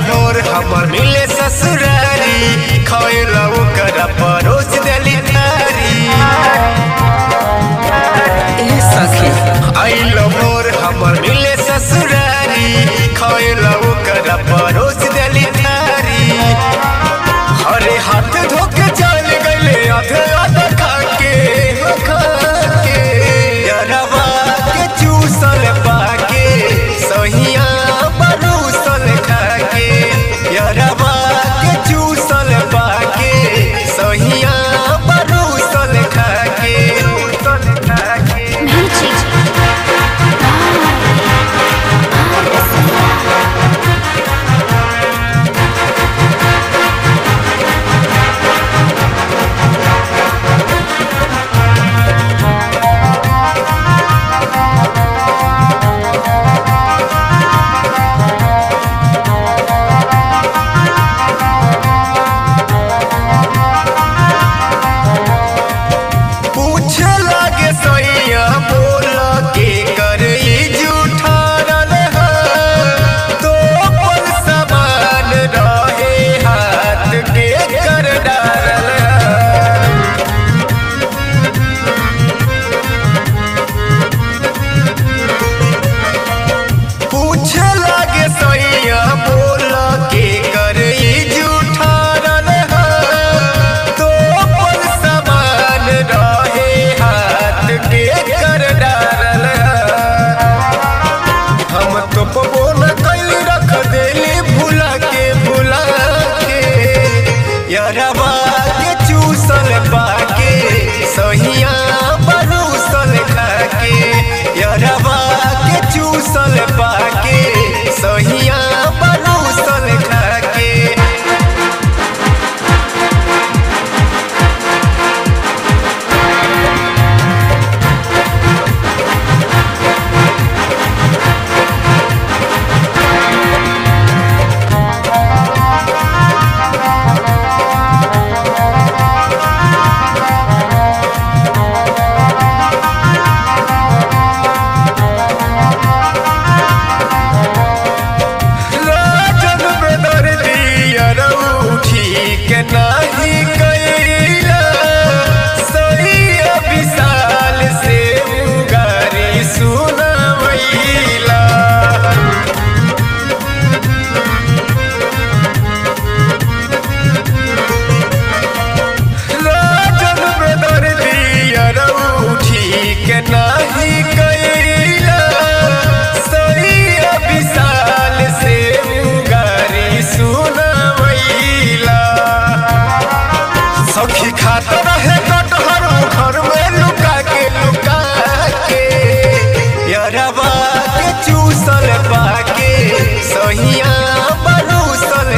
भोर हमर मिले ससुरारी खैला ओकर परोस देली थारी ए सखी आइल भोर हमर मिले ससुरारी खैला ओकर परोस देली थारी अरे हाथ धोके चल गइले आधे आधा खाके यारवा के चूसल पाके सहिया बरूसल खाके यारवा के चूसल पाके सहिया बरूसल खाके यारवा के चूसल पाके सहिया बरूसल खाके यारवा के चूसल पाके सहिया बरूसल खाके सखी खाता रहे कटहर घर में लुका के यारवा के चूसल पाके सहिया बरूसल